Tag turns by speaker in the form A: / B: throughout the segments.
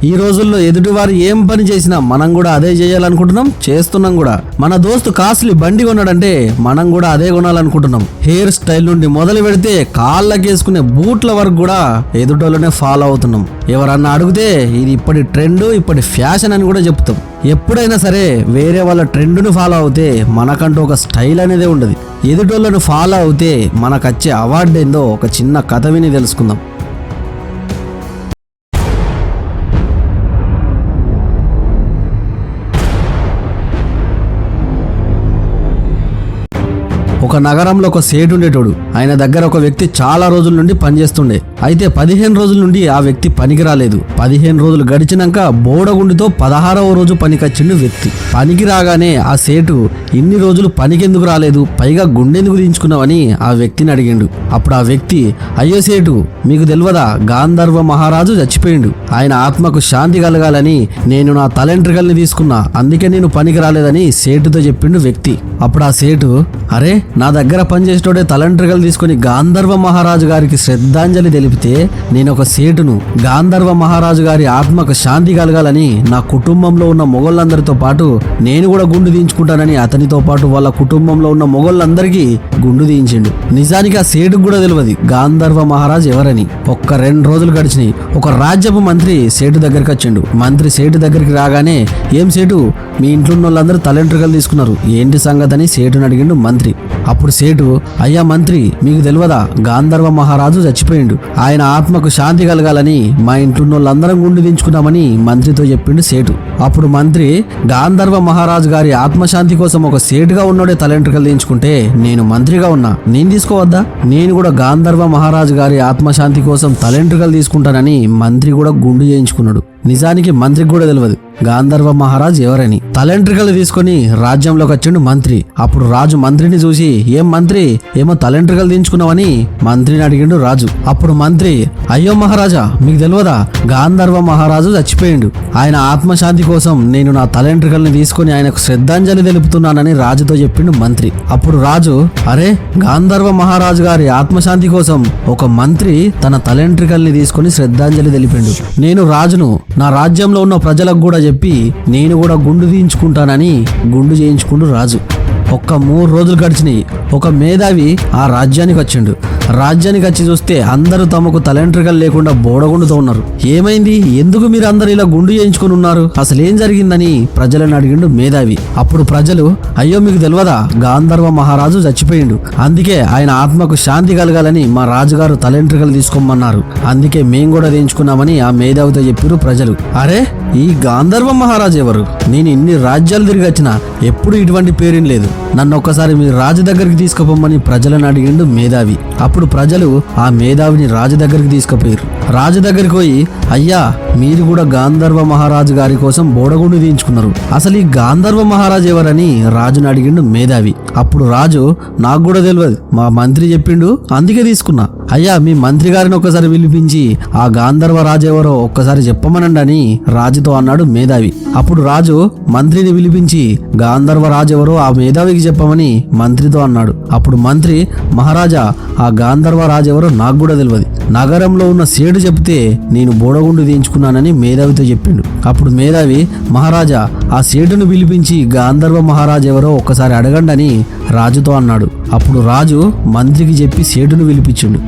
A: ఈ రోజుల్లో ఎదుటివారు ఏం పని చేసినా మనం కూడా అదే చేయాలనుకుంటున్నాం, చేస్తున్నాం కూడా. మన దోస్తు కాస్ట్లీ బండి కొన్నాడంటే మనం కూడా అదే కొనాలనుకుంటున్నాం. హెయిర్ స్టైల్ నుండి మొదలు పెడితే కాళ్ళకేసుకునే బూట్ల వరకు కూడా ఎదుటోళ్ళనే ఫాలో అవుతున్నాం. ఎవరన్నా అడిగితే ఇది ఇప్పటి ట్రెండ్, ఇప్పటి ఫ్యాషన్ అని కూడా చెప్తాం. ఎప్పుడైనా సరే వేరే వాళ్ళ ట్రెండ్ను ఫాలో అవుతే మనకంటూ ఒక స్టైల్ అనేది ఉండదు. ఎదుటోళ్ళను ఫాలో అవుతే మనకచ్చే అవార్డు ఏందో ఒక చిన్న కథ విని తెలుసుకుందాం. ఒక నగరంలో ఒక సేటు ఉండేటోడు. ఆయన దగ్గర ఒక వ్యక్తి చాలా రోజుల నుండి పనిచేస్తుండే. అయితే 15 రోజుల నుండి ఆ వ్యక్తి పనికి రాలేదు. 15 రోజులు గడిచినాక బోడగుండితో 16వ రోజు పనికొచ్చిండు వ్యక్తి. పనికి రాగానే ఆ సేటు ఇన్ని రోజులు పనికెందుకు రాలేదు, పైగా గుండెందుకు దించుకున్నావని ఆ వ్యక్తిని అడిగిండు. అప్పుడు ఆ వ్యక్తి, అయ్యో సేటు, మీకు తెలియదా, గాంధర్వ మహారాజు చచ్చిపోయిండు. ఆయన ఆత్మకు శాంతి కలగాలని నేను నా తలెంట్రికల్ని తీసుకున్నా, అందుకే నేను పనికి రాలేదని సేటుతో చెప్పిండు వ్యక్తి. అప్పుడు ఆ సేటు, అరే, నా దగ్గర పనిచేసేటోడే తలంట్రికలు తీసుకుని గాంధర్వ మహారాజు గారికి శ్రద్ధాంజలి తెలిపితే నేను ఒక సేటును. గాంధర్వ మహారాజు గారి ఆత్మకు శాంతి కలగాలని నా కుటుంబంలో ఉన్న మొగోళ్ళందరితో పాటు నేను కూడా గుండు తీయించుకుంటానని అతనితో పాటు వాళ్ళ కుటుంబంలో ఉన్న మొగోళ్ళందరికీ గుండు తీయించిండు. నిజానికి ఆ సేటుకు కూడా తెలియదు గాంధర్వ మహారాజు ఎవరని. ఒక్క 2 రోజులు గడిచినాయి. ఒక రాజ్యపు మంత్రి సేటు దగ్గరికి వచ్చిండు. మంత్రి సేటు దగ్గరికి రాగానే, ఏం సేటు, మీ ఇంట్లో ఉన్న వాళ్ళందరూ తలంట్రికలు తీసుకున్నారు, ఏంటి సంగతి అని సేటుని అడిగిండు మంత్రి. అప్పుడు సేటు, అయ్యా మంత్రి, మీకు తెలియదా, గాంధర్వ మహారాజు చచ్చిపోయిండు. ఆయన ఆత్మకు శాంతి కలగాలని మా ఇంట్లో వాళ్ళందరం గుండు దించుకున్నామని మంత్రితో చెప్పిండు సేటు. అప్పుడు మంత్రి, గాంధర్వ మహారాజు గారి ఆత్మశాంతి కోసం ఒక సేటుగా ఉన్నోడే తలెంట్రికలు దించుకుంటే నేను మంత్రిగా ఉన్నా, నేను తీసుకోవద్దా? నేను కూడా గాంధర్వ మహారాజు గారి ఆత్మశాంతి కోసం తలెంట్రికలు తీసుకుంటానని మంత్రి కూడా గుండు చేయించుకున్నాడు. నిజానికి మంత్రికి కూడా తెలియదు గాంధర్వ మహారాజు ఎవరని. తలెంట్రికలు తీసుకుని రాజ్యంలోకి వచ్చిండు మంత్రి. అప్పుడు రాజు మంత్రిని చూసి, ఏం మంత్రి, ఏమో తలెంట్రికలు దించుకున్నావని మంత్రిని అడిగిండు రాజు. అప్పుడు మంత్రి, అయ్యో మహారాజా, మీకు తెలియదా, గాంధర్వ మహారాజు చచ్చిపోయిండు. ఆయన ఆత్మశాంతి కోసం నేను నా తలెంట్రికల్ని తీసుకుని ఆయనకు శ్రద్ధాంజలి తెలుపుతున్నానని రాజుతో చెప్పిండు మంత్రి. అప్పుడు రాజు, అరే, గాంధర్వ మహారాజు గారి ఆత్మశాంతి కోసం ఒక మంత్రి తన తలెంట్రికల్ని తీసుకుని శ్రద్ధాంజలి తెలిపిండు. నేను రాజును, నా రాజ్యంలో ఉన్న ప్రజలకు కూడా చెప్పి నేను కూడా గుండు తీయించుకుంటానని గుండు చేయించుకుంటూ రాజు. ఒక్క 3 రోజులు గడిచినాయి. ఒక మేధావి ఆ రాజ్యానికి వచ్చిండు. రాజ్యానికి వచ్చి చూస్తే అందరూ తమకు తలెంట్రికలు లేకుండా బోడగుండుతో ఉన్నారు. ఏమైంది, ఎందుకు మీరు అందరు ఇలా గుండు చేయించుకుని ఉన్నారు, అసలు ఏం జరిగిందని ప్రజలను అడిగిండు మేధావి. అప్పుడు ప్రజలు, అయ్యో మీకు తెలియదా, గాంధర్వ మహారాజు చచ్చిపోయిండు, అందుకే ఆయన ఆత్మకు శాంతి కలగాలని మా రాజుగారు తలెంట్రికలు తీసుకోమన్నారు, అందుకే మేము కూడా తీయించుకున్నామని ఆ మేధావితో చెప్పారు ప్రజలు. అరే, ఈ గాంధర్వ మహారాజు ఎవరు? నేను ఇన్ని రాజ్యాలు తిరిగి వచ్చినా ఎప్పుడు ఇటువంటి పేరేం లేదు, నన్ను ఒక్కసారి మీ రాజు దగ్గరికి తీసుకుపోమని ప్రజలను అడిగిండు మేధావి. అప్పుడు ప్రజలు ఆ మేధావిని రాజు దగ్గరికి తీసుకుపోయారు. రాజు దగ్గరికి పోయి, అయ్యా, మీరు కూడా గాంధర్వ మహారాజు గారి కోసం బోడగుండు తీయించుకున్నారు, అసలు ఈ గాంధర్వ మహారాజు ఎవరని రాజుని అడిగిండు మేధావి. అప్పుడు రాజు, నాకు కూడా తెలియదు, మా మంత్రి చెప్పిండు, అందుకే తీసుకున్నా. అయ్యా, మీ మంత్రి గారిని ఒక్కసారి పిలిపించి ఆ గాంధర్వ రాజు ఎవరో ఒక్కసారి చెప్పమనండి అని రాజుతో అన్నాడు మేధావి. అప్పుడు రాజు మంత్రిని పిలిపించి గాంధర్వ రాజు ఎవరో ఆ మేధావికి చెప్పమని మంత్రితో అన్నాడు. అప్పుడు మంత్రి, మహారాజా, ఆ గాంధర్వ రాజు ఎవరో నాకు కూడా తెలియదు, నగరంలో ఉన్న సేటు చెప్తే నేను బోడగుండు తీయించుకున్నానని మేధావితో చెప్పిండు. అప్పుడు మేధావి, మహారాజా, ఆ సేటును పిలిపించి గాంధర్వ మహారాజు ఎవరో ఒక్కసారి అడగండి అని రాజుతో అన్నాడు. అప్పుడు రాజు మంత్రికి చెప్పి సేటును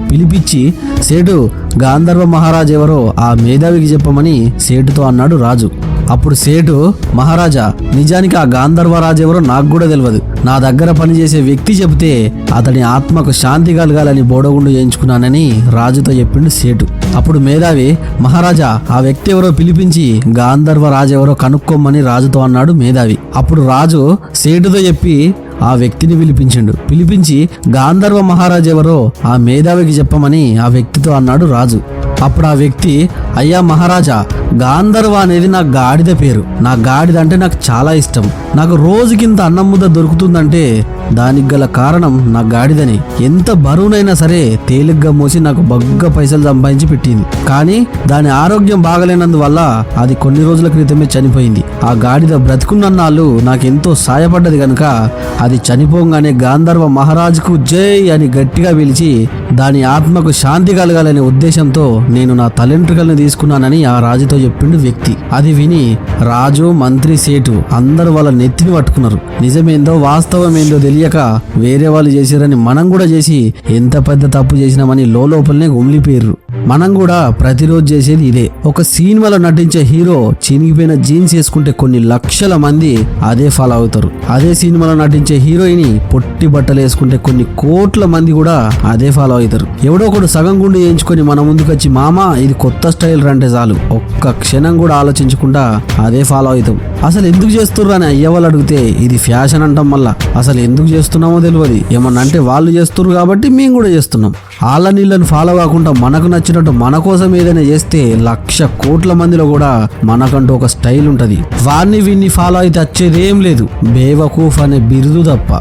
A: పిలిపించి సేటు, గాంధర్వ మహారాజు ఎవరో ఆ మేధావికి చెప్పమని సేటుతో అన్నాడు రాజు. అప్పుడు సేటు, మహారాజా, నిజానికి ఆ గాంధర్వరాజు ఎవరో నాకు కూడా తెలియదు, నా దగ్గర పనిచేసే వ్యక్తి చెబితే అతని ఆత్మకు శాంతి కలగాలని బోడగుండు చేయించుకున్నానని రాజుతో చెప్పిండు సేటు. అప్పుడు మేధావి, మహారాజా, ఆ వ్యక్తి ఎవరో పిలిపించి గాంధర్వరాజు ఎవరో కనుక్కోమని రాజుతో అన్నాడు మేధావి. అప్పుడు రాజు సేటుతో చెప్పి ఆ వ్యక్తిని పిలిపించి గాంధర్వ మహారాజు ఎవరో ఆ మేధావికి చెప్పమని ఆ వ్యక్తితో అన్నాడు రాజు. అప్పుడు ఆ వ్యక్తి, అయ్యా మహారాజా, గాంధర్వ అనేది నా గాడిద పేరు, నా గాడిద అంటే నాకు చాలా ఇష్టం, నాకు రోజుకింత అన్నం ముద్ద దొరుకుతుందంటే దానికి గల కారణం నా గాడిదని. ఎంత బరువునైనా సరే తేలిగ్గా మోసి నాకు బగ్గ పైసలు సంపాదించి పెట్టింది. కానీ దాని ఆరోగ్యం బాగలేనందువల్ల అది కొన్ని రోజుల క్రితమే చనిపోయింది. ఆ గాడిద బ్రతుకున్నన్నాళ్ళు నాకెంతో సాయపడ్డది కనుక అది చనిపోగానే గాంధర్వ మహారాజుకు జై అని గట్టిగా పిలిచి దాని ఆత్మకు శాంతి కలగాలనే ఉద్దేశంతో నేను నా తలెంట్రికల్ని తీసుకున్నానని ఆ రాజుతో చెప్పిండు వ్యక్తి. అది విని రాజు, మంత్రి, సేటు అందరూ వాళ్ళ నెత్తిని పట్టుకున్నారు. నిజమేందో వాస్తవమేందో తెలియక వేరే వాళ్ళు చేసిరని మనం కూడా చేసి ఎంత పెద్ద తప్పు చేసినామని లోపలనే గుమిలిపోయారు. మనం కూడా ప్రతిరోజు చేసేది ఇదే. ఒక సినిమాలో నటించే హీరో చినిగిపోయిన జీన్స్ వేసుకుంటే కొన్ని లక్షల మంది అదే ఫాలో అవుతారు. అదే సినిమాలో నటించే హీరోయిన్ పొట్టి బట్టలు వేసుకుంటే కొన్ని కోట్ల మంది కూడా అదే ఫాలో అవుతారు. ఎవడో ఒకడు సగం గుండు చేయించుకొని మన ముందుకు వచ్చి మామా ఇది కొత్త స్టైల్ అంటే చాలు ఒక్క క్షణం కూడా ఆలోచించకుండా అదే ఫాలో అవుతాం. అసలు ఎందుకు చేస్తుర్రు అని అయ్య వాళ్ళు అడిగితే ఇది ఫ్యాషన్ అంటాం. మళ్ళా అసలు ఎందుకు చేస్తున్నామో తెలియదు. ఏమన్నా అంటే వాళ్ళు చేస్తున్నారు కాబట్టి మేము కూడా చేస్తున్నాం. వాళ్ళ నీళ్ళని ఫాలో కాకుండా మనకు నచ్చినట్టు మన కోసం ఏదైనా చేస్తే 1,00,000 కోట్ల మందిలో కూడా మనకంటూ ఒక స్టైల్ ఉంటది. వాడిని వీడిని ఫాలో అయితే వచ్చేదేం లేదు, బేవకూఫ్ అనే బిరుదు తప్ప.